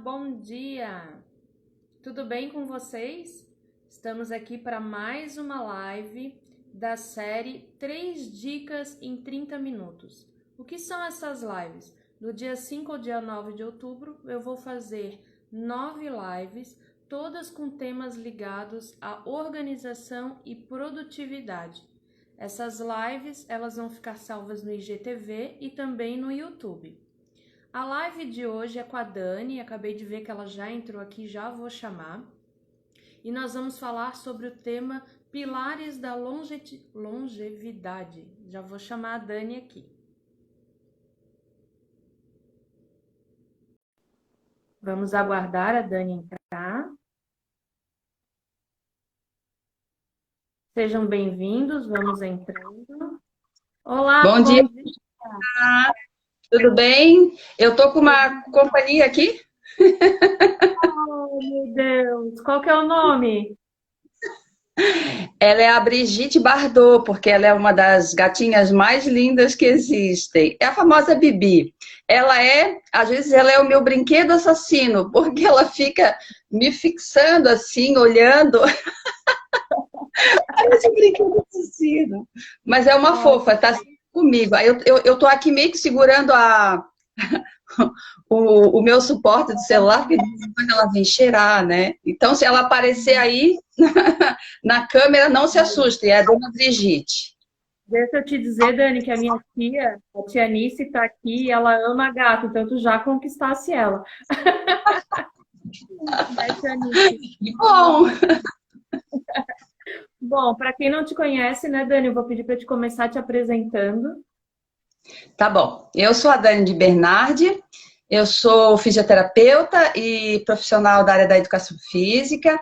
bom dia! Tudo bem com vocês? Estamos aqui para mais uma live da série 3 dicas em 30 minutos. O que são essas lives? Do dia 5 ao dia 9 de outubro, eu vou fazer 9 lives, todas com temas ligados à organização e produtividade. Essas lives, elas vão ficar salvas no IGTV e também no YouTube. A live de hoje é com a Dani, acabei de ver que ela já entrou aqui, já vou chamar. E nós vamos falar sobre o tema Pilares da Longevidade. Já vou chamar a Dani aqui. Vamos aguardar a Dani entrar. Sejam bem-vindos, vamos entrando. Olá, Bom dia. Tudo bem? Eu tô com uma companhia aqui. Oh, meu Deus, qual que é o nome? Ela é a Brigitte Bardot, porque ela é uma das gatinhas mais lindas que existem. É a famosa Bibi. Às vezes ela é o meu brinquedo assassino, porque ela fica me fixando assim, olhando. Parece um brinquedo assassino. Mas é uma fofa, tá comigo. Aí eu tô aqui meio que segurando o meu suporte de celular, porque de vez em quando ela vem cheirar, né? Então, se ela aparecer aí na câmera, não se assuste, é a dona Brigitte. Deixa eu te dizer, Dani, que a minha tia, a tia Anice, tá aqui e ela ama gato, então tu já conquistasse ela. Né, tia Anice? Que bom! Bom, para quem não te conhece, né, Dani, eu vou pedir para te começar te apresentando. Tá bom. Eu sou a Dani de Bernardi, eu sou fisioterapeuta e profissional da área da educação física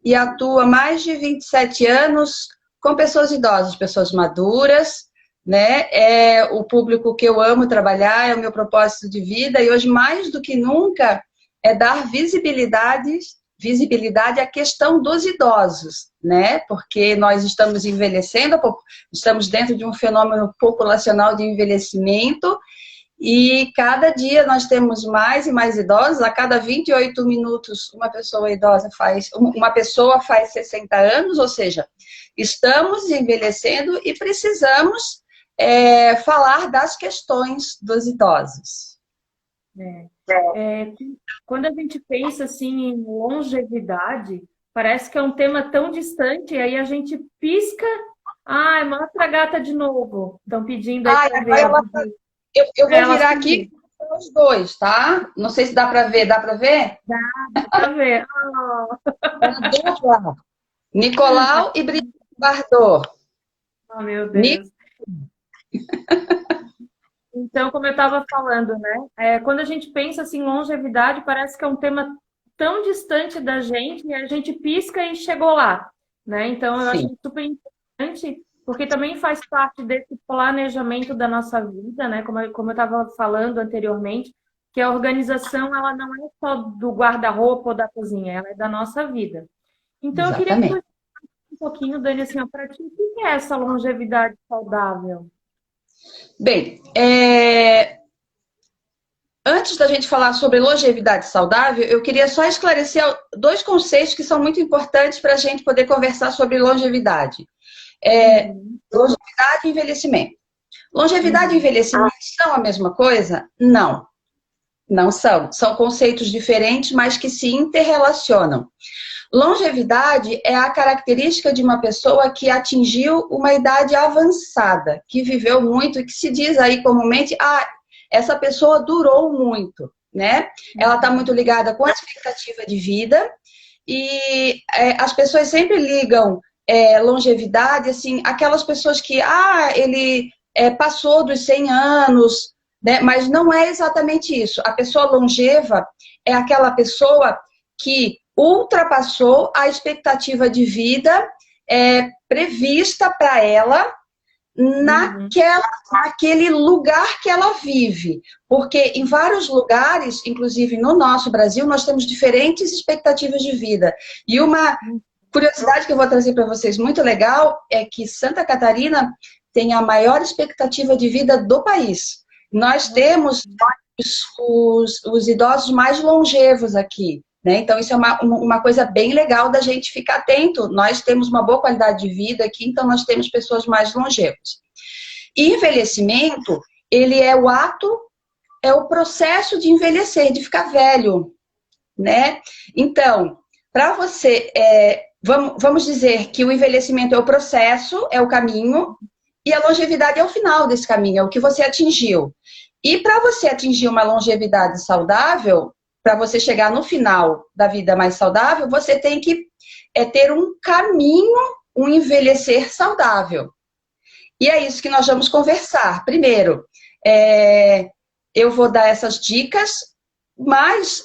e atuo há mais de 27 anos com pessoas idosas, pessoas maduras, né? É o público que eu amo trabalhar, é o meu propósito de vida e hoje mais do que nunca é dar visibilidade à questão dos idosos, né? Porque nós estamos envelhecendo, estamos dentro de um fenômeno populacional de envelhecimento e cada dia nós temos mais e mais idosos. A cada 28 minutos uma pessoa faz 60 anos, ou seja, estamos envelhecendo e precisamos falar das questões dos idosos. Quando a gente pensa assim em longevidade, parece que é um tema tão distante, e aí a gente pisca, mostra a gata de novo. Estão pedindo aí para ver. Eu vou Elas virar aqui com os dois, tá? Não sei se dá para ver. Dá para ver? dá para ver. Uma dupla. Nicolau e Brigitte Bardot. Oh, meu Deus. Então, como eu estava falando, né? Quando a gente pensa assim, longevidade, parece que é um tema tão distante da gente e a gente pisca e chegou lá, né? Então, eu Sim. acho super importante, porque também faz parte desse planejamento da nossa vida, né? Como eu estava falando anteriormente, que a organização, ela não é só do guarda-roupa ou da cozinha, ela é da nossa vida. Então, eu queria que Exatamente. você um pouquinho, Dani, assim, para ti, o que é essa longevidade saudável? Bem, antes da gente falar sobre longevidade saudável, eu queria só esclarecer dois conceitos que são muito importantes para a gente poder conversar sobre longevidade. Longevidade e envelhecimento. Longevidade e envelhecimento são a mesma coisa? Não, não são. São conceitos diferentes, mas que se interrelacionam. Longevidade é a característica de uma pessoa que atingiu uma idade avançada, que viveu muito e que se diz aí comumente, essa pessoa durou muito, né? Ela está muito ligada com a expectativa de vida e as pessoas sempre ligam longevidade, assim, aquelas pessoas que, ele passou dos 100 anos, né? Mas não é exatamente isso. A pessoa longeva é aquela pessoa que ultrapassou a expectativa de vida prevista para ela naquele lugar que ela vive. Porque em vários lugares, inclusive no nosso Brasil, nós temos diferentes expectativas de vida. E uma curiosidade que eu vou trazer para vocês muito legal é que Santa Catarina tem a maior expectativa de vida do país. Nós temos os idosos mais longevos aqui, né? Então, isso é uma coisa bem legal da gente ficar atento. Nós temos uma boa qualidade de vida aqui, então nós temos pessoas mais longevas. E envelhecimento, ele é o ato, é o processo de envelhecer, de ficar velho, né? Então, para você, vamos dizer que o envelhecimento é o processo, é o caminho, e a longevidade é o final desse caminho, é o que você atingiu. E para você atingir uma longevidade saudável, para você chegar no final da vida mais saudável, você tem que ter um caminho, um envelhecer saudável. E é isso que nós vamos conversar. Primeiro, eu vou dar essas dicas, mas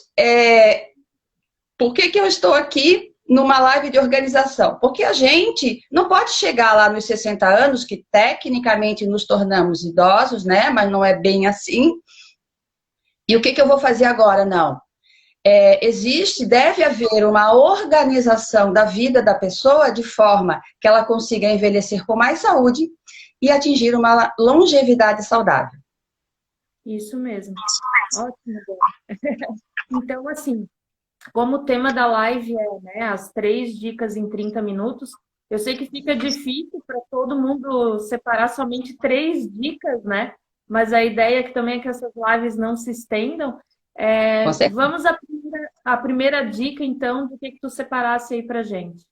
por que eu estou aqui numa live de organização? Porque a gente não pode chegar lá nos 60 anos, que tecnicamente nos tornamos idosos, né? Mas não é bem assim. E o que eu vou fazer agora? Não. Deve haver uma organização da vida da pessoa de forma que ela consiga envelhecer com mais saúde e atingir uma longevidade saudável. Isso mesmo. Ótimo. Então, assim, como o tema da live é, né, as 3 dicas em 30 minutos, eu sei que fica difícil para todo mundo separar somente 3 dicas, né? Mas a ideia também é que essas lives não se estendam. Vamos à primeira dica, então, do que tu separasse aí pra gente.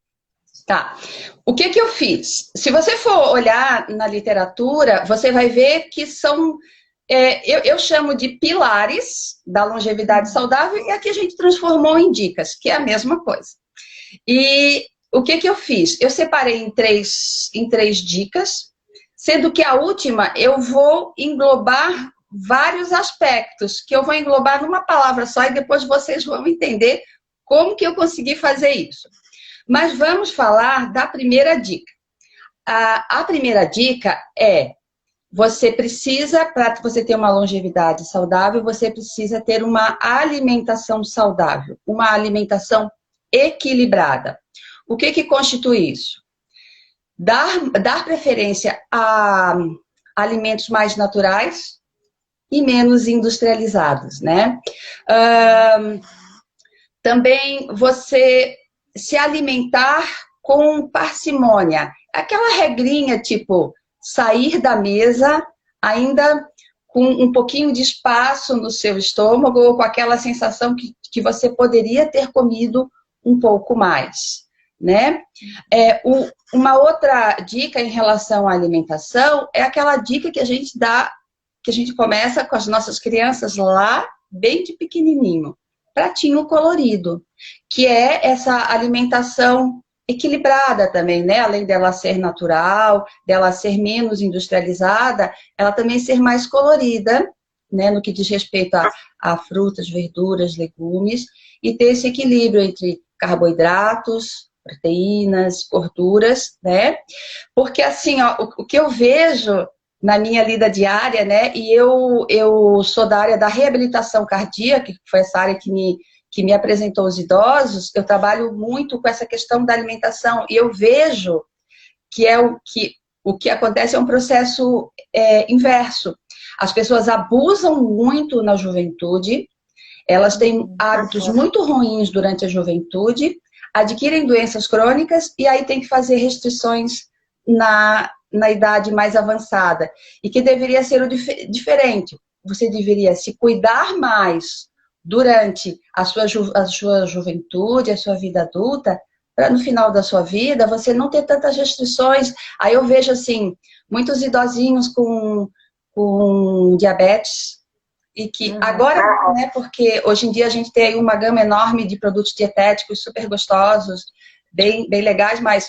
Tá. O que eu fiz? Se você for olhar na literatura, você vai ver que são, eu chamo de pilares da longevidade saudável, e aqui a gente transformou em dicas, que é a mesma coisa. E o que eu fiz? Eu separei em três dicas, sendo que a última eu vou englobar vários aspectos, que eu vou englobar numa palavra só, e depois vocês vão entender como que eu consegui fazer isso. Mas vamos falar da primeira dica. A primeira dica é: você precisa, para você ter uma longevidade saudável, você precisa ter uma alimentação saudável, uma alimentação equilibrada. O que constitui isso? Dar preferência a alimentos mais naturais e menos industrializados, né? Também você se alimentar com parcimônia. Aquela regrinha, tipo, sair da mesa ainda com um pouquinho de espaço no seu estômago, ou com aquela sensação que você poderia ter comido um pouco mais, né? Uma outra dica em relação à alimentação é aquela dica que a gente dá, que a gente começa com as nossas crianças lá, bem de pequenininho. Pratinho colorido, que é essa alimentação equilibrada também, né? Além dela ser natural, dela ser menos industrializada, ela também ser mais colorida, né? No que diz respeito a frutas, verduras, legumes, e ter esse equilíbrio entre carboidratos, proteínas, gorduras, né? Porque assim, ó, o que eu vejo na minha lida diária, né? E eu sou da área da reabilitação cardíaca, que foi essa área que me apresentou os idosos. Eu trabalho muito com essa questão da alimentação, e eu vejo que o que acontece é um processo inverso. As pessoas abusam muito na juventude, elas têm hábitos muito ruins durante a juventude, adquirem doenças crônicas, e aí tem que fazer restrições na idade mais avançada, e que deveria ser diferente. Você deveria se cuidar mais durante a sua juventude, a sua vida adulta, para no final da sua vida você não ter tantas restrições. Aí eu vejo assim, muitos idosinhos com diabetes, e que agora, né, porque hoje em dia a gente tem uma gama enorme de produtos dietéticos super gostosos, bem legais, mas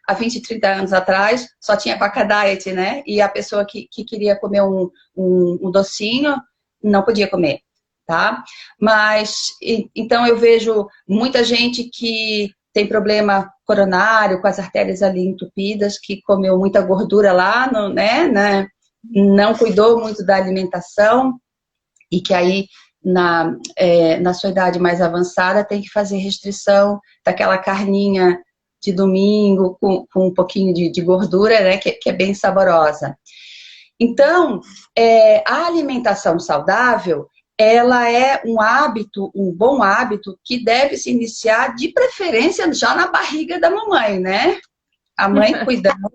há 20, 30 anos atrás, só tinha Quaca Diet, né? E a pessoa que queria comer um docinho, não podia comer, tá? Mas, então eu vejo muita gente que tem problema coronário, com as artérias ali entupidas, que comeu muita gordura lá, né? Não cuidou muito da alimentação, e que aí, na sua idade mais avançada, tem que fazer restrição daquela carninha de domingo com um pouquinho de gordura, né, que é bem saborosa. Então, a alimentação saudável, ela é um hábito, um bom hábito, que deve se iniciar de preferência já na barriga da mamãe, né? A mãe cuidando.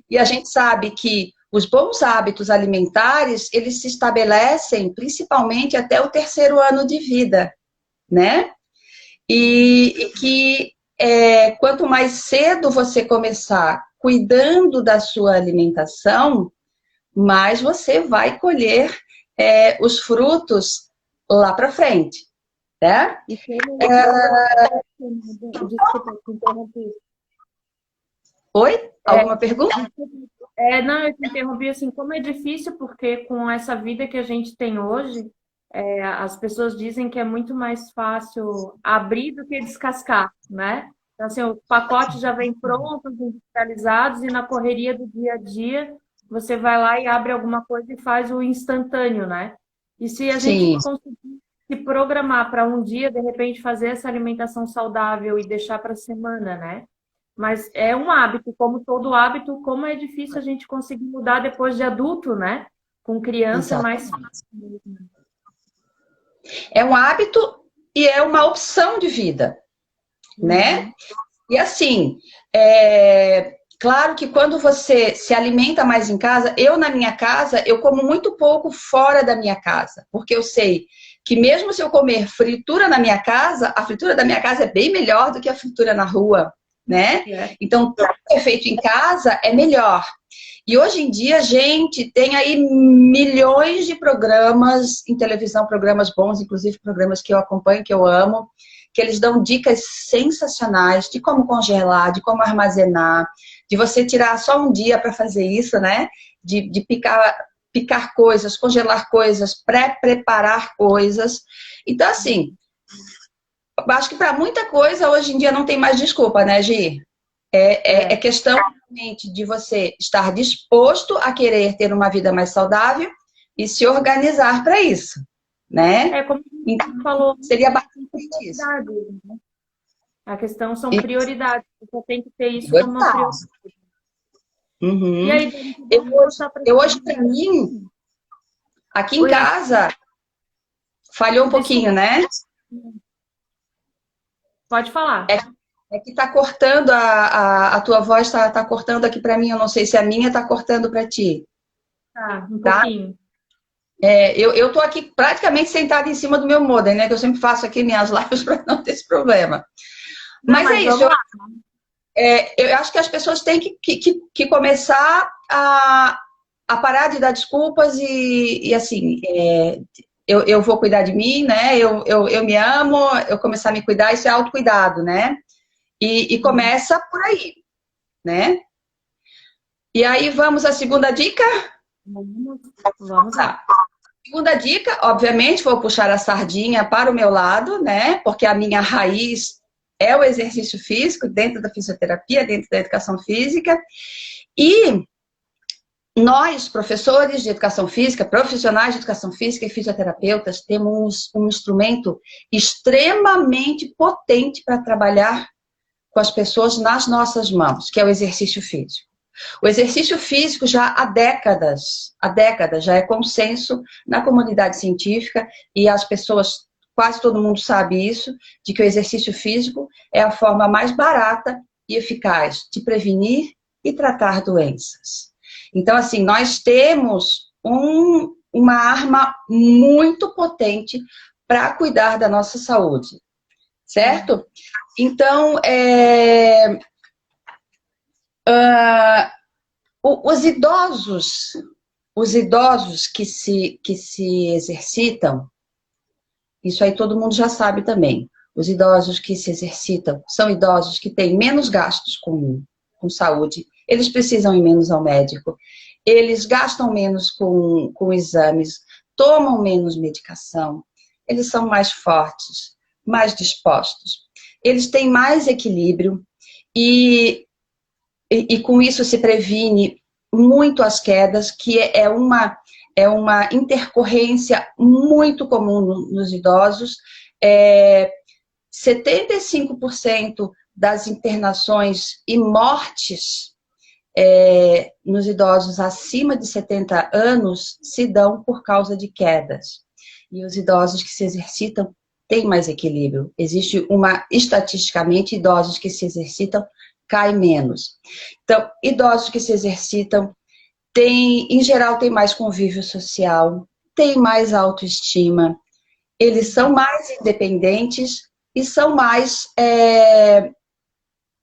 E a gente sabe que os bons hábitos alimentares, eles se estabelecem principalmente até o 3º ano de vida, né? E que quanto mais cedo você começar cuidando da sua alimentação, mais você vai colher os frutos lá para frente, né? E desculpa te interromper. Oi? Alguma pergunta? Não, eu te interrompi assim, como é difícil, porque com essa vida que a gente tem hoje, as pessoas dizem que é muito mais fácil abrir do que descascar, né? Então, assim, os pacotes já vêm prontos, industrializados, e na correria do dia a dia, você vai lá e abre alguma coisa e faz o instantâneo, né? E se a gente Sim, conseguir se programar para um dia, de repente, fazer essa alimentação saudável e deixar para a semana, né? Mas é um hábito, como todo hábito, como é difícil a gente conseguir mudar depois de adulto, né? Com criança é mais exatamente. fácil mesmo. É um hábito e é uma opção de vida, né? Uhum. E assim, claro que quando você se alimenta mais em casa, eu na minha casa, eu como muito pouco fora da minha casa, porque eu sei que mesmo se eu comer fritura na minha casa, a fritura da minha casa é bem melhor do que a fritura na rua, né? É. Então, tudo que é feito em casa é melhor. E hoje em dia, gente, tem aí milhões de programas em televisão, programas bons, inclusive programas que eu acompanho, que eu amo, que eles dão dicas sensacionais de como congelar, de como armazenar, de você tirar só um dia para fazer isso, né? De picar coisas, congelar coisas, pré-preparar coisas. Então, assim, acho que para muita coisa hoje em dia não tem mais desculpa, né, Gi? É questão realmente de você estar disposto a querer ter uma vida mais saudável e se organizar para isso, né? Como Então, você falou, seria são basicamente isso. prioridades, né? A questão são E prioridades. Você tem que ter isso como uma prioridade. prioridade. E Uhum. aí, Dani, Eu vamos hoje, passar para eu hoje para mim, aqui em Oi, casa, falhou um pouquinho, desculpa, né? pode falar. É que tá cortando, a tua voz tá cortando aqui para mim, eu não sei se a minha tá cortando para ti, Tá, um tá? pouquinho. Eu tô aqui praticamente sentada em cima do meu modem, né? Que eu sempre faço aqui minhas lives para não ter esse problema. Não, Mas é mas isso, vamos lá. eu acho que as pessoas têm que começar a parar de dar desculpas e assim, eu vou cuidar de mim, né? Eu me amo, eu começar a me cuidar, isso é autocuidado, né? E começa por aí, né? E aí vamos à segunda dica? Vamos lá. Tá. Segunda dica, obviamente, vou puxar a sardinha para o meu lado, né? Porque a minha raiz é o exercício físico, dentro da fisioterapia, dentro da educação física. E nós, professores de educação física, profissionais de educação física e fisioterapeutas, temos um instrumento extremamente potente para trabalhar com as pessoas nas nossas mãos, que é o exercício físico. O exercício físico já há décadas, já é consenso na comunidade científica e as pessoas, quase todo mundo sabe isso, de que o exercício físico é a forma mais barata e eficaz de prevenir e tratar doenças. Então, assim, nós temos uma arma muito potente para cuidar da nossa saúde, certo? Então, os idosos que se exercitam, isso aí todo mundo já sabe também. Os idosos que se exercitam são idosos que têm menos gastos com saúde, eles precisam ir menos ao médico, eles gastam menos com exames, tomam menos medicação, eles são mais fortes, mais dispostos, eles têm mais equilíbrio e com isso se previne muito as quedas, que é uma intercorrência muito comum nos idosos. 75% das internações e mortes nos idosos acima de 70 anos se dão por causa de quedas. E os idosos que se exercitam têm mais equilíbrio. Existe estatisticamente, idosos que se exercitam caem menos. Então, idosos que se exercitam em geral, têm mais convívio social, têm mais autoestima, eles são mais independentes e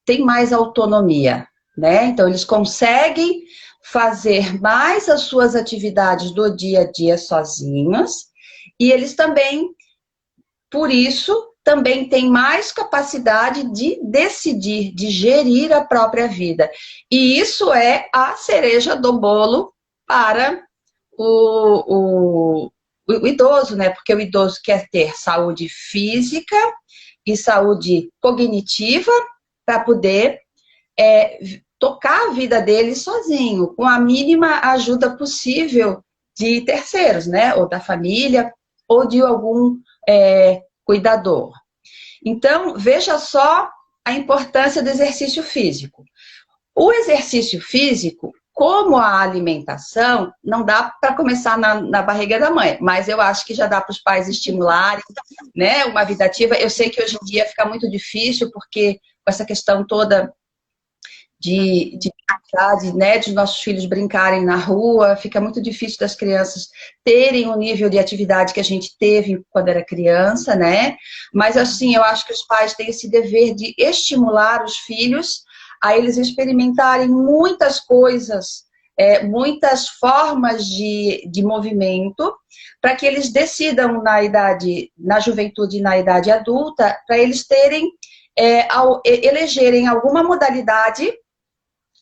têm mais autonomia, né? Então, eles conseguem fazer mais as suas atividades do dia a dia sozinhos e eles também, por isso, também têm mais capacidade de decidir, de gerir a própria vida. E isso é a cereja do bolo para o idoso, né? Porque o idoso quer ter saúde física e saúde cognitiva para poder tocar a vida dele sozinho, com a mínima ajuda possível de terceiros, né? Ou da família, ou de algum cuidador. Então, veja só a importância do exercício físico. O exercício físico, como a alimentação, não dá para começar na barriga da mãe, mas eu acho que já dá para os pais estimularem, né, uma vida ativa. Eu sei que hoje em dia fica muito difícil, porque com essa questão toda de nossos filhos brincarem na rua, fica muito difícil das crianças terem o nível de atividade que a gente teve quando era criança, né? Mas assim, eu acho que os pais têm esse dever de estimular os filhos a eles experimentarem muitas coisas, muitas formas de movimento, para que eles decidam na juventude e na idade adulta, para eles elegerem alguma modalidade,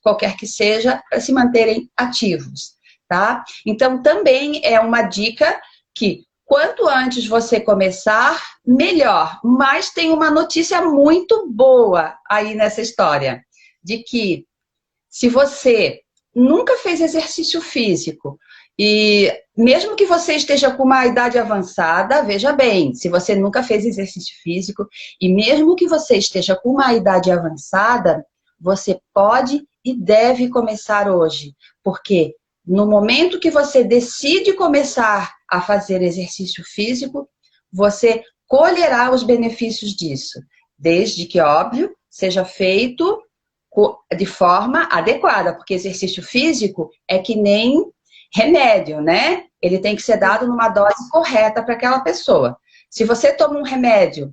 qualquer que seja, para se manterem ativos, tá? Então, também é uma dica que, quanto antes você começar, melhor. Mas tem uma notícia muito boa aí nessa história, de que se você nunca fez exercício físico, e mesmo que você esteja com uma idade avançada, veja bem, se você nunca fez exercício físico, e mesmo que você esteja com uma idade avançada, você pode e deve começar hoje, porque no momento que você decide começar a fazer exercício físico, você colherá os benefícios disso, desde que, óbvio, seja feito de forma adequada, porque exercício físico é que nem remédio, né? Ele tem que ser dado numa dose correta para aquela pessoa. Se você toma um remédio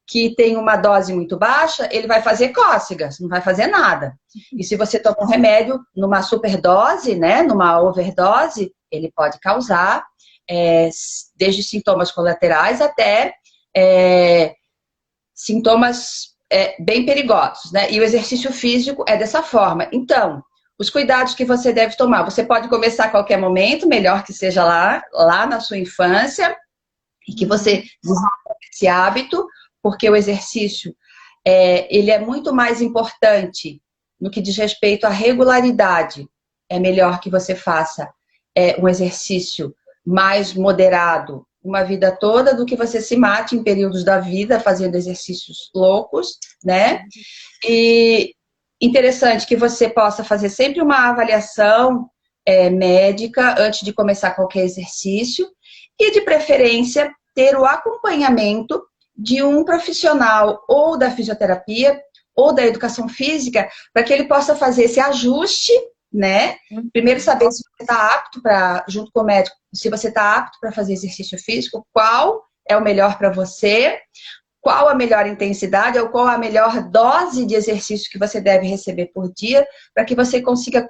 que tem uma dose muito baixa, ele vai fazer cócegas, não vai fazer nada. E se você toma um remédio numa superdose, né, numa overdose, ele pode causar desde sintomas colaterais até sintomas bem perigosos, né? E o exercício físico é dessa forma. Então, os cuidados que você deve tomar, você pode começar a qualquer momento, melhor que seja lá na sua infância, e que você desenvolva esse hábito, porque o exercício, ele é muito mais importante no que diz respeito à regularidade. É melhor que você faça um exercício mais moderado uma vida toda do que você se mate em períodos da vida fazendo exercícios loucos, né? E interessante que você possa fazer sempre uma avaliação médica antes de começar qualquer exercício e, de preferência, ter o acompanhamento de um profissional ou da fisioterapia ou da educação física para que ele possa fazer esse ajuste, né? Primeiro saber se você está apto junto com o médico, se você está apto para fazer exercício físico, qual é o melhor para você, qual a melhor intensidade ou qual a melhor dose de exercício que você deve receber por dia para que você consiga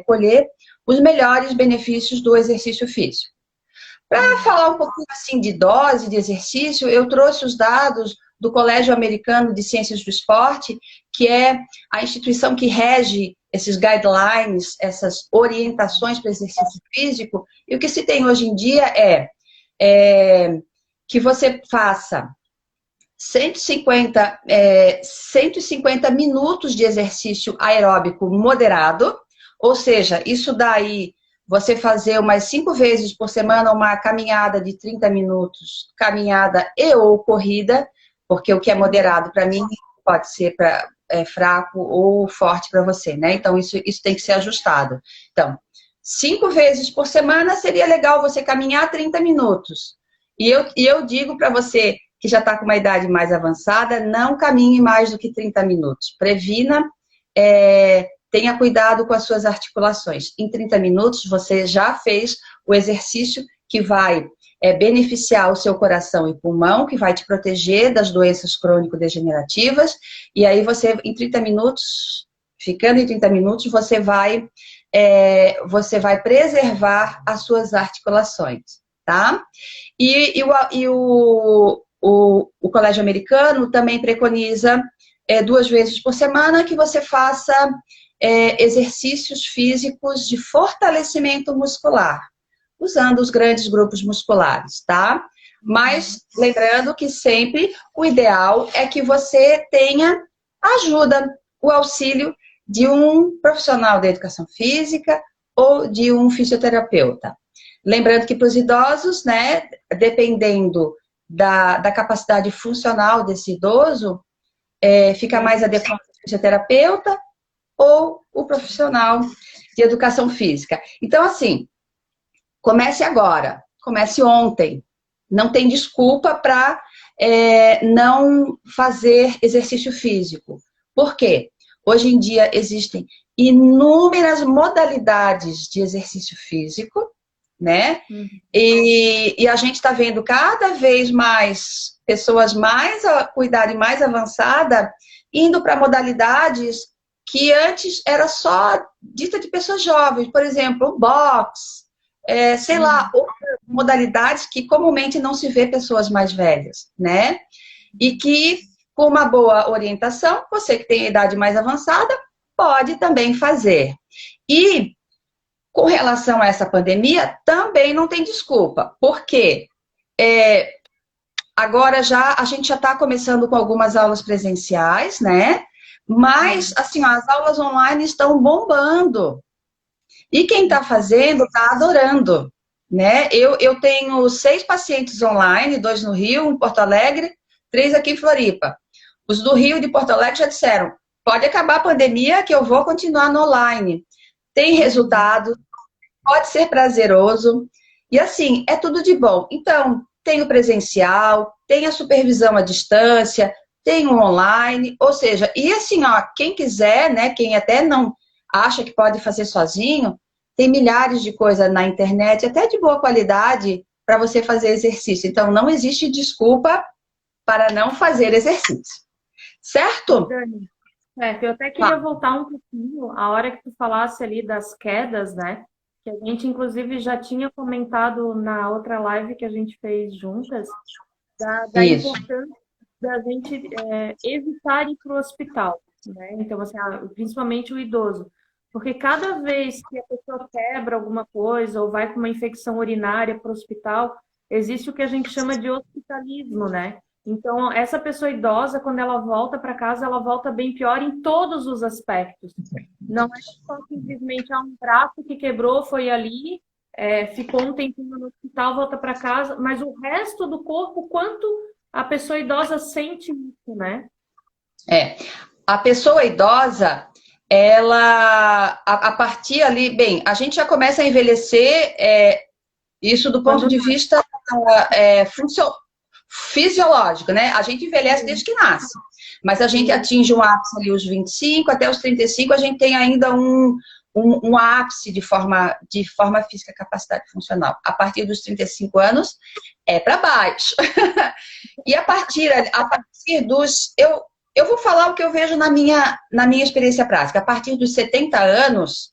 colher os melhores benefícios do exercício físico. Para falar um pouquinho assim de dose de exercício, eu trouxe os dados do Colégio Americano de Ciências do Esporte, que é a instituição que rege esses guidelines, essas orientações para exercício físico. E o que se tem hoje em dia é que você faça 150 minutos de exercício aeróbico moderado, ou seja, isso daí você fazer umas 5 vezes por semana uma caminhada de 30 minutos, caminhada e ou corrida, porque o que é moderado para mim pode ser fraco ou forte para você, né? Então, isso tem que ser ajustado. Então, 5 vezes por semana seria legal você caminhar 30 minutos. E eu digo para você que já está com uma idade mais avançada, não caminhe mais do que 30 minutos. Previna, tenha cuidado com as suas articulações. Em 30 minutos, você já fez o exercício que vai beneficiar o seu coração e pulmão, que vai te proteger das doenças crônico-degenerativas. E aí você, em 30 minutos, ficando em 30 minutos, você vai preservar as suas articulações, tá? E o Colégio Americano também preconiza 2 vezes por semana que você faça exercícios físicos de fortalecimento muscular, usando os grandes grupos musculares, tá? Mas lembrando que sempre o ideal é que você tenha ajuda, o auxílio de um profissional da educação física ou de um fisioterapeuta. Lembrando que para os idosos, né, dependendo da capacidade funcional desse idoso, fica mais adequado o fisioterapeuta ou o profissional de educação física. Então, assim, comece agora, comece ontem. Não tem desculpa para não fazer exercício físico. Por quê? Hoje em dia existem inúmeras modalidades de exercício físico, né? E a gente está vendo cada vez mais pessoas com idade mais avançada indo para modalidades que antes era só dita de pessoas jovens. Por exemplo, o boxe, sei lá, outras modalidades que comumente não se vê pessoas mais velhas, né? E que, com uma boa orientação, você que tem a idade mais avançada, pode também fazer. E, com relação a essa pandemia, também não tem desculpa, porque agora a gente já está começando com algumas aulas presenciais, né? Mas, assim, as aulas online estão bombando. E quem está fazendo está adorando, né? Eu tenho 6 pacientes online, 2 no Rio, 1 em Porto Alegre, 3 aqui em Floripa. Os do Rio e de Porto Alegre já disseram, pode acabar a pandemia que eu vou continuar no online. Tem resultado, pode ser prazeroso. E assim, é tudo de bom. Então, tem o presencial, tem a supervisão à distância, tem o online, ou seja, e assim, ó, quem quiser, né, quem até não acha que pode fazer sozinho, tem milhares de coisas na internet, até de boa qualidade, para você fazer exercício. Então, não existe desculpa para não fazer exercício. Certo? Dani, eu até queria voltar um pouquinho, a hora que tu falasse ali das quedas, né? Que a gente, inclusive, já tinha comentado na outra live que a gente fez juntas, da importância da gente evitar ir para o hospital, né? Então, assim, principalmente o idoso. Porque cada vez que a pessoa quebra alguma coisa ou vai com uma infecção urinária para o hospital, existe o que a gente chama de hospitalismo, né? Então, essa pessoa idosa, quando ela volta para casa, ela volta bem pior em todos os aspectos. Não é só simplesmente um braço que quebrou, foi ali, ficou um tempinho no hospital, volta para casa, mas o resto do corpo, quanto a pessoa idosa sente isso, né? A pessoa idosa, ela, a partir ali, bem, a gente já começa a envelhecer, isso do ponto de vista fisiológico, né? A gente envelhece desde que nasce, mas a gente atinge um ápice ali os 25, até os 35, a gente tem ainda um ápice de forma física, capacidade funcional. A partir dos 35 anos, é para baixo. E a partir dos... Eu vou falar o que eu vejo na minha experiência prática. A partir dos 70 anos,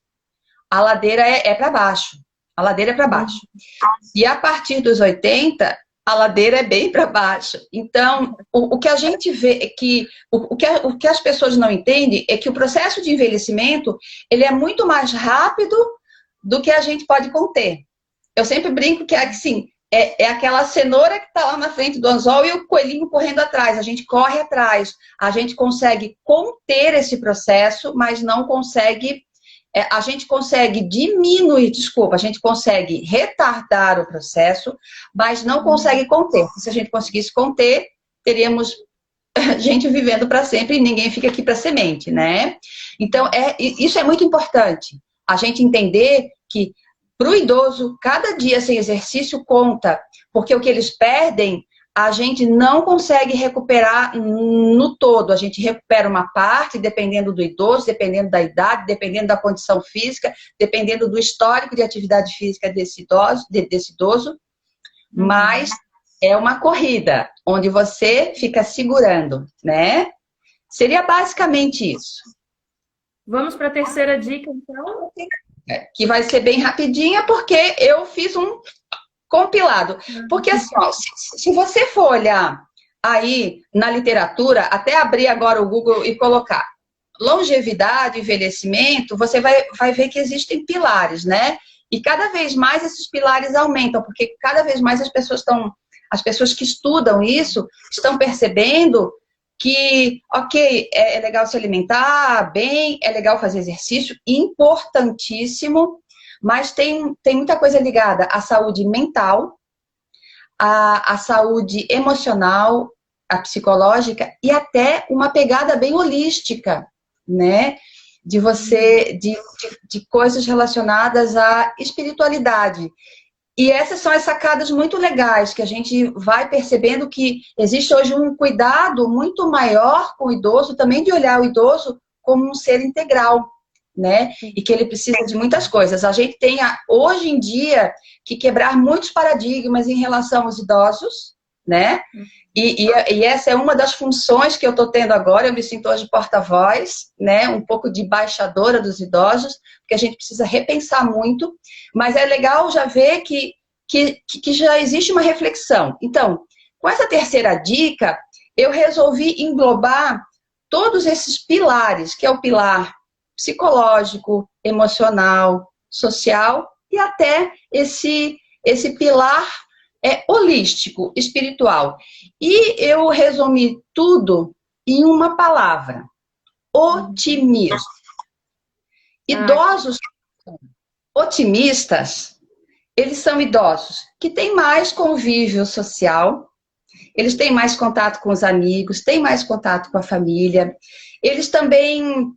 a ladeira é para baixo. A ladeira é para baixo. E a partir dos 80, a ladeira é bem para baixo. Então, o que a gente vê é que o que as pessoas não entendem é que o processo de envelhecimento ele é muito mais rápido do que a gente pode conter. Eu sempre brinco que assim, é aquela cenoura que está lá na frente do anzol e o coelhinho correndo atrás. A gente corre atrás, a gente consegue conter esse processo, mas não consegue... a gente consegue diminuir, a gente consegue retardar o processo, mas não consegue conter. Se a gente conseguisse conter, teríamos gente vivendo para sempre e ninguém fica aqui para semente, né? Então, isso é muito importante. A gente entender que para o idoso, cada dia sem exercício conta, porque o que eles perdem, a gente não consegue recuperar no todo. A gente recupera uma parte, dependendo do idoso, dependendo da idade, dependendo da condição física, dependendo do histórico de atividade física desse idoso, mas é uma corrida, onde você fica segurando, né? Seria basicamente isso. Vamos para a terceira dica, então? Que vai ser bem rapidinha, porque eu fiz um compilado. Porque, assim, ó, se você for olhar aí na literatura, até abrir agora o Google e colocar longevidade, envelhecimento, você vai ver que existem pilares, né? E cada vez mais esses pilares aumentam, porque cada vez mais as pessoas que estudam isso estão percebendo que, ok, é legal se alimentar bem, é legal fazer exercício, importantíssimo, mas tem muita coisa ligada à saúde mental, à saúde emocional, à psicológica e até uma pegada bem holística, né? De coisas relacionadas à espiritualidade. E essas são as sacadas muito legais, que a gente vai percebendo que existe hoje um cuidado muito maior com o idoso, também de olhar o idoso como um ser integral, né? E que ele precisa de muitas coisas. A gente tem, hoje em dia, que quebrar muitos paradigmas em relação aos idosos, né? E essa é uma das funções que eu estou tendo agora. Eu me sinto hoje porta-voz, né? Um pouco de embaixadora dos idosos, porque a gente precisa repensar muito, mas é legal já ver que já existe uma reflexão. Então, com essa terceira dica, eu resolvi englobar todos esses pilares, que é o pilar psicológico, emocional, social e até esse pilar holístico, espiritual. E eu resumi tudo em uma palavra: otimismo. Idosos otimistas, eles são idosos que têm mais convívio social, eles têm mais contato com os amigos, têm mais contato com a família, eles também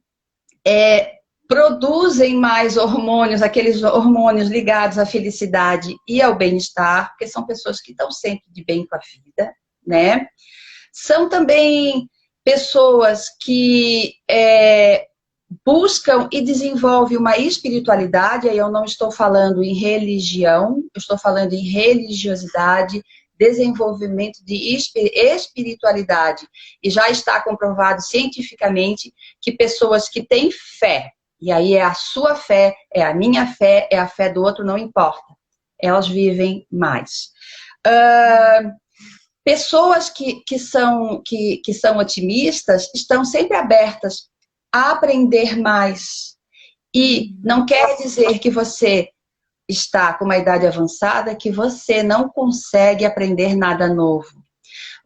produzem mais hormônios, aqueles hormônios ligados à felicidade e ao bem-estar, porque são pessoas que estão sempre de bem com a vida, né? São também pessoas que buscam e desenvolvem uma espiritualidade, aí eu não estou falando em religião, eu estou falando em religiosidade, desenvolvimento de espiritualidade. E já está comprovado cientificamente que pessoas que têm fé, e aí é a sua fé, é a minha fé, é a fé do outro, não importa, elas vivem mais. Pessoas que são otimistas estão sempre abertas a aprender mais. E não quer dizer que você está com uma idade avançada que você não consegue aprender nada novo.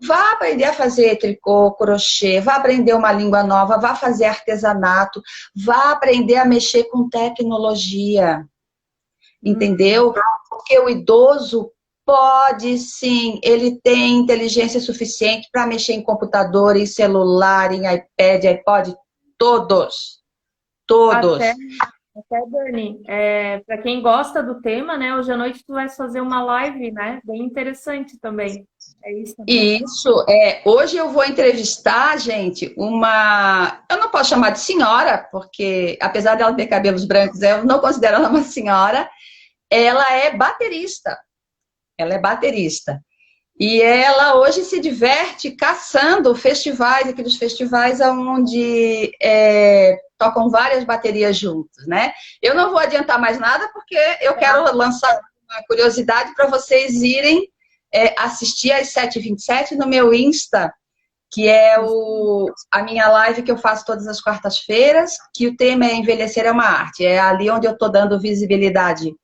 Vá aprender a fazer tricô, crochê, vá aprender uma língua nova, vá fazer artesanato, vá aprender a mexer com tecnologia. Entendeu? Porque o idoso pode sim, ele tem inteligência suficiente para mexer em computador, em celular, em iPad, iPod, todos. Até, Dani, para quem gosta do tema, né? Hoje à noite tu vai fazer uma live, né? Bem interessante também. É isso? Isso, hoje eu vou entrevistar, gente, eu não posso chamar de senhora, porque apesar dela ter cabelos brancos, eu não considero ela uma senhora, ela é baterista. E ela hoje se diverte caçando festivais, aqueles festivais onde tocam várias baterias juntos, né? Eu não vou adiantar mais nada, porque eu quero lançar uma curiosidade para vocês irem assistir às 7h27 no meu Insta, que é a minha live que eu faço todas as quartas-feiras, que o tema é Envelhecer é uma Arte. É ali onde eu estou dando visibilidade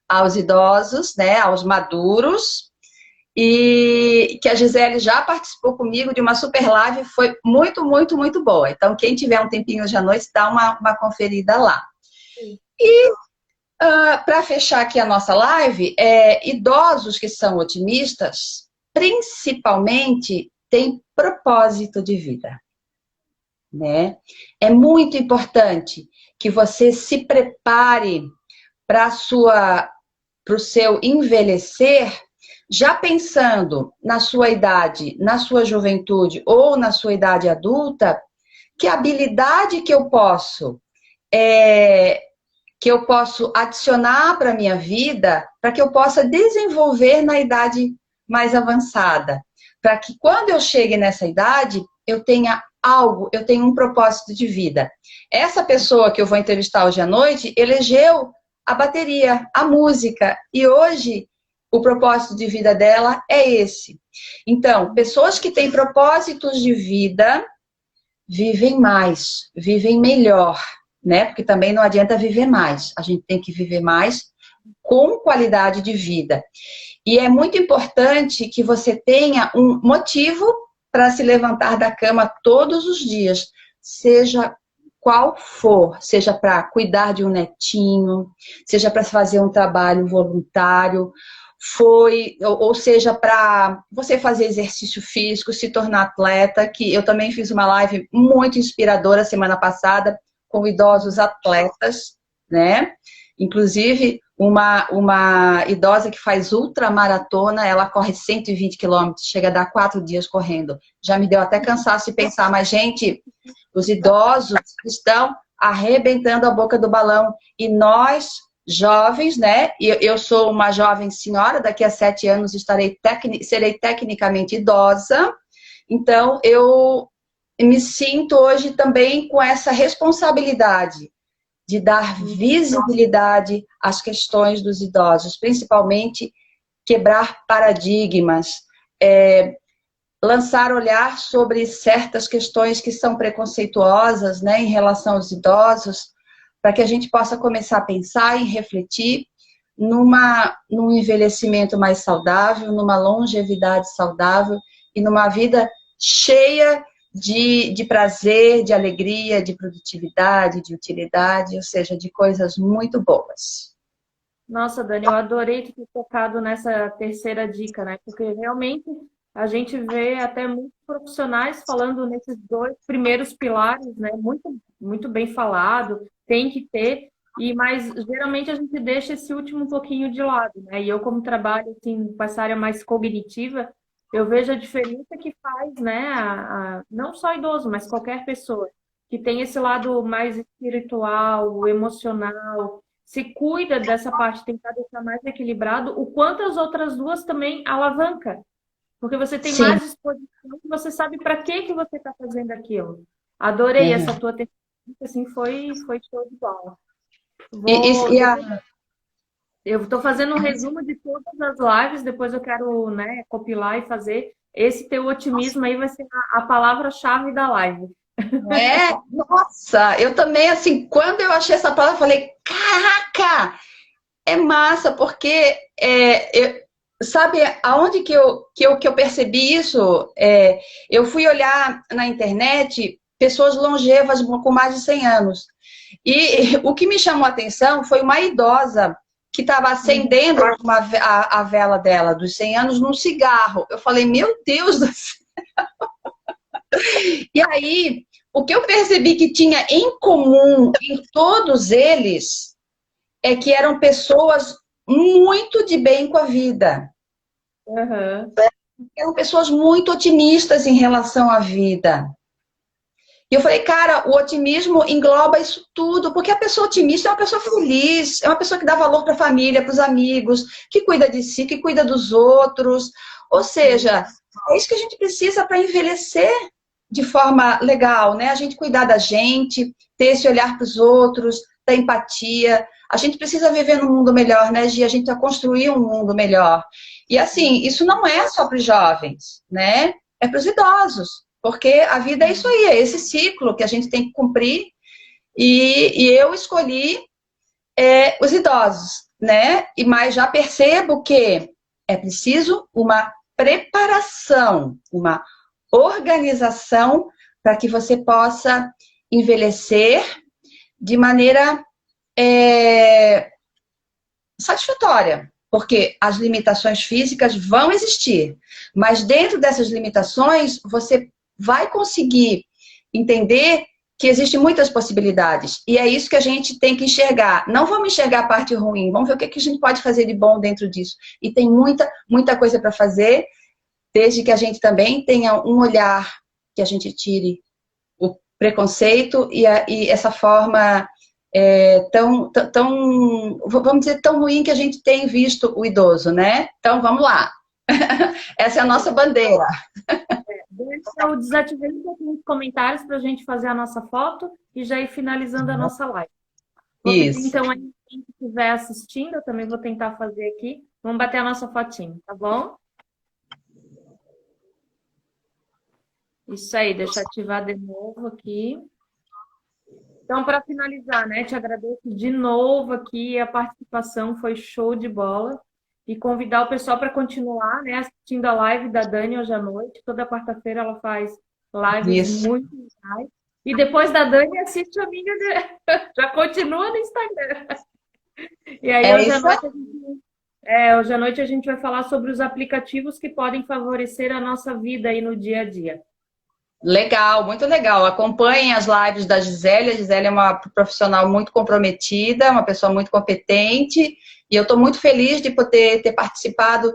aos idosos, né, aos maduros, e que a Gisele já participou comigo de uma super live, foi muito, muito, muito boa. Então, quem tiver um tempinho hoje à noite, dá uma conferida lá. Sim. E, para fechar aqui a nossa live, idosos que são otimistas, principalmente, tem propósito de vida, né? É muito importante que você se prepare para o seu envelhecer, já pensando na sua idade, na sua juventude ou na sua idade adulta, que habilidade que eu posso adicionar para a minha vida, para que eu possa desenvolver na idade mais avançada. Para que quando eu chegue nessa idade, eu tenha algo, eu tenha um propósito de vida. Essa pessoa que eu vou entrevistar hoje à noite, elegeu a bateria, a música, e hoje o propósito de vida dela é esse. Então, pessoas que têm propósitos de vida vivem mais, vivem melhor, né? Porque também não adianta viver mais, a gente tem que viver mais com qualidade de vida. E é muito importante que você tenha um motivo para se levantar da cama todos os dias, seja qual for, seja para cuidar de um netinho, seja para fazer um trabalho voluntário, ou seja, para você fazer exercício físico, se tornar atleta, que eu também fiz uma live muito inspiradora semana passada com idosos atletas, né? Inclusive, uma idosa que faz ultramaratona, ela corre 120 quilômetros, chega a dar 4 dias correndo. Já me deu até cansaço de pensar, mas, gente, os idosos estão arrebentando a boca do balão. E nós, jovens, né? Eu sou uma jovem senhora, daqui a 7 anos serei tecnicamente idosa. Então, eu me sinto hoje também com essa responsabilidade de dar visibilidade às questões dos idosos, principalmente quebrar paradigmas, lançar olhar sobre certas questões que são preconceituosas, né, em relação aos idosos, para que a gente possa começar a pensar e refletir num envelhecimento mais saudável, numa longevidade saudável e numa vida cheia de prazer, de alegria, de produtividade, de utilidade, ou seja, de coisas muito boas. Nossa, Dani, eu adorei ter tocado nessa terceira dica, né? Porque realmente a gente vê até muitos profissionais falando nesses 2 primeiros pilares, né? Muito, muito bem falado, tem que ter, mas geralmente a gente deixa esse último um pouquinho de lado, né? E eu, como trabalho assim, com essa área mais cognitiva, eu vejo a diferença que faz, né? Não só idoso, mas qualquer pessoa que tem esse lado mais espiritual, emocional, se cuida dessa parte, tentar deixar mais equilibrado, o quanto as outras duas também alavanca. Porque você tem Sim. mais disposição e você sabe para que você está fazendo aquilo. Adorei essa tua técnica, assim, foi show de bola. Eu estou fazendo um resumo de todas as lives, depois eu quero, né, compilar e fazer. Esse teu otimismo aí vai ser a palavra-chave da live. Nossa, eu também, assim, quando eu achei essa palavra, eu falei, caraca, é massa, porque, sabe, aonde que eu percebi isso? Eu fui olhar na internet pessoas longevas com mais de 100 anos, e o que me chamou a atenção foi uma idosa que estava acendendo a vela dela, dos 100 anos, num cigarro. Eu falei, meu Deus do céu! E aí, o que eu percebi que tinha em comum em todos eles é que eram pessoas muito de bem com a vida. Uhum. Eram pessoas muito otimistas em relação à vida. E eu falei, cara, o otimismo engloba isso tudo, porque a pessoa otimista é uma pessoa feliz, é uma pessoa que dá valor para a família, para os amigos, que cuida de si, que cuida dos outros. Ou seja, é isso que a gente precisa para envelhecer de forma legal, né? A gente cuidar da gente, ter esse olhar para os outros, da empatia. A gente precisa viver num mundo melhor, né, Gi? A gente precisa construir um mundo melhor. E assim, isso não é só para os jovens, né? É para os idosos. Porque a vida é isso aí, é esse ciclo que a gente tem que cumprir. E eu escolhi os idosos, né? Mas já percebo que é preciso uma preparação, uma organização para que você possa envelhecer de maneira satisfatória, porque as limitações físicas vão existir, mas dentro dessas limitações, você vai conseguir entender que existem muitas possibilidades. E é isso que a gente tem que enxergar. Não vamos enxergar a parte ruim, vamos ver o que a gente pode fazer de bom dentro disso. E tem muita coisa para fazer, desde que a gente também tenha um olhar que a gente tire o preconceito e essa forma vamos dizer, tão ruim que a gente tem visto o idoso, né? Então, vamos lá. Essa é a nossa bandeira. Eu desativei um pouquinho os comentários para a gente fazer a nossa foto e já ir finalizando a nossa live. Vou pedir, então, a quem estiver assistindo, eu também vou tentar fazer aqui. Vamos bater a nossa fotinho, tá bom? Isso aí, deixa eu ativar de novo aqui. Então, para finalizar, né, te agradeço de novo aqui, a participação foi show de bola. E convidar o pessoal para continuar, né, assistindo a live da Dani hoje à noite. Toda quarta-feira ela faz lives muito legais. E depois da Dani, assiste a minha, já continua no Instagram. E aí, hoje à noite a gente vai falar sobre os aplicativos que podem favorecer a nossa vida aí no dia a dia. Legal, muito legal. Acompanhem as lives da Gisele. A Gisele é uma profissional muito comprometida, uma pessoa muito competente. E eu estou muito feliz de poder ter participado,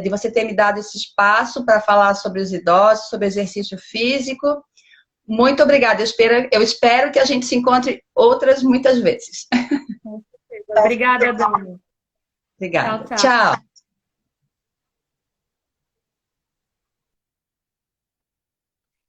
de você ter me dado esse espaço para falar sobre os idosos, sobre exercício físico. Muito obrigada. Eu espero que a gente se encontre muitas vezes. Obrigada, Dani. Obrigada. Tchau.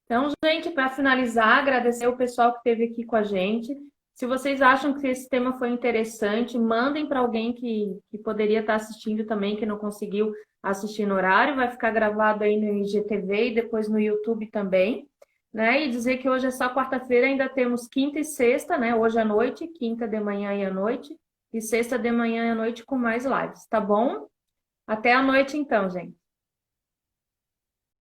Então, gente, para finalizar, agradecer o pessoal que esteve aqui com a gente. Se vocês acham que esse tema foi interessante, mandem para alguém que poderia estar assistindo também, que não conseguiu assistir no horário. Vai ficar gravado aí no IGTV e depois no YouTube também. Né? E dizer que hoje é só quarta-feira, ainda temos quinta e sexta, né? Hoje à noite, quinta de manhã e à noite, e sexta de manhã e à noite com mais lives, tá bom? Até à noite então, gente.